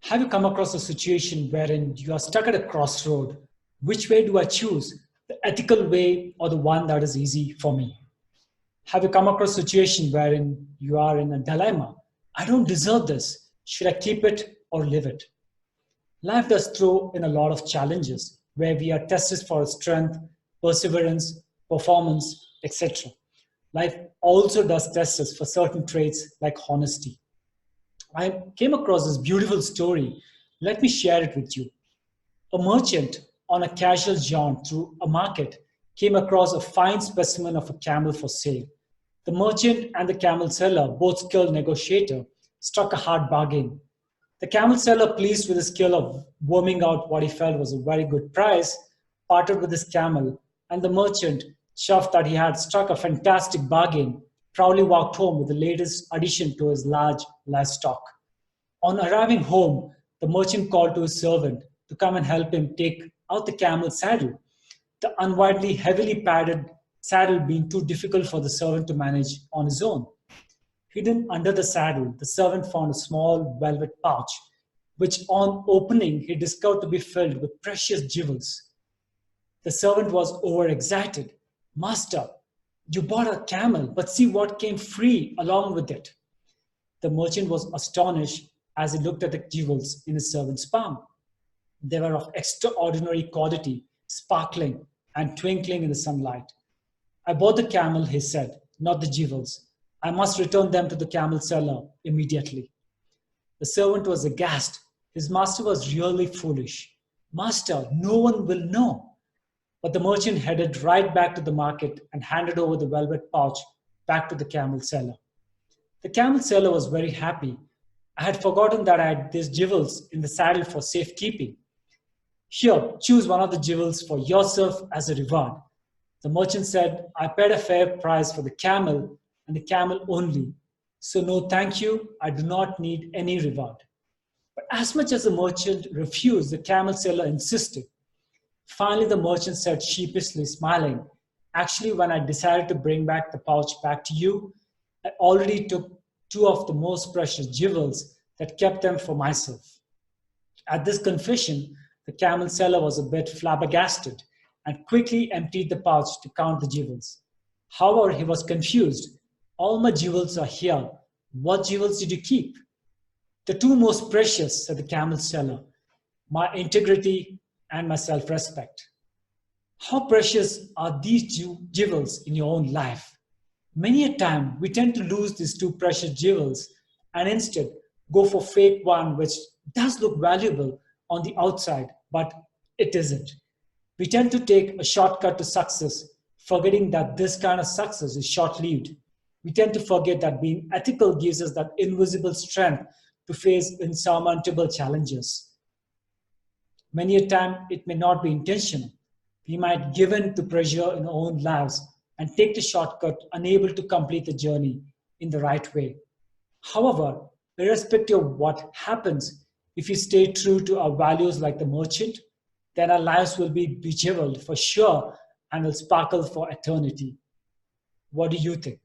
Have you come across a situation wherein you are stuck at a crossroad? Which way do I choose? The ethical way or the one that is easy for me? Have you come across a situation wherein you are in a dilemma? I don't deserve this. Should I keep it or leave it? Life does throw in a lot of challenges where we are tested for strength, perseverance, performance, etc. Life also does test us for certain traits like honesty. I came across this beautiful story. Let me share it with you. A merchant on a casual jaunt through a market came across a fine specimen of a camel for sale. The merchant and the camel seller, both skilled negotiator, struck a hard bargain. The camel seller, pleased with the skill of worming out what he felt was a very good price, parted with his camel, and the merchant, chuffed that he had struck a fantastic bargain, proudly walked home with the latest addition to his large livestock. On arriving home, the merchant called to his servant to come and help him take out the camel's saddle, the unwieldy, heavily padded saddle being too difficult for the servant to manage on his own. Hidden under the saddle, the servant found a small velvet pouch, which on opening he discovered to be filled with precious jewels. The servant was overexcited. Master, you bought a camel, but see what came free along with it. The merchant was astonished as he looked at the jewels in his servant's palm. They were of extraordinary quality, sparkling and twinkling in the sunlight. I bought the camel, he said, not the jewels. I must return them to the camel seller immediately. The servant was aghast. His master was really foolish. Master, no one will know. But the merchant headed right back to the market and handed over the velvet pouch back to the camel seller. The camel seller was very happy. I had forgotten that I had these jewels in the saddle for safekeeping. Here, choose one of the jewels for yourself as a reward. The merchant said, I paid a fair price for the camel and the camel only. So no thank you, I do not need any reward. But as much as the merchant refused, the camel seller insisted. Finally, the merchant said, sheepishly smiling, actually, when I decided to bring back the pouch back to you, I already took two of the most precious jewels that kept them for myself. At this confession, the camel seller was a bit flabbergasted and quickly emptied the pouch to count the jewels. However, he was confused. All my jewels are here. What jewels did you keep? The two most precious, said the camel seller, my integrity and my self-respect. How precious are these jewels in your own life? Many a time we tend to lose these two precious jewels and instead go for fake one which does look valuable on the outside, but it isn't. We tend to take a shortcut to success, forgetting that this kind of success is short-lived. We tend to forget that being ethical gives us that invisible strength to face insurmountable challenges. Many a time, it may not be intentional. We might give in to pressure in our own lives and take the shortcut, unable to complete the journey in the right way. However, irrespective of what happens, if we stay true to our values like the merchant, then our lives will be bejeweled for sure and will sparkle for eternity. What do you think?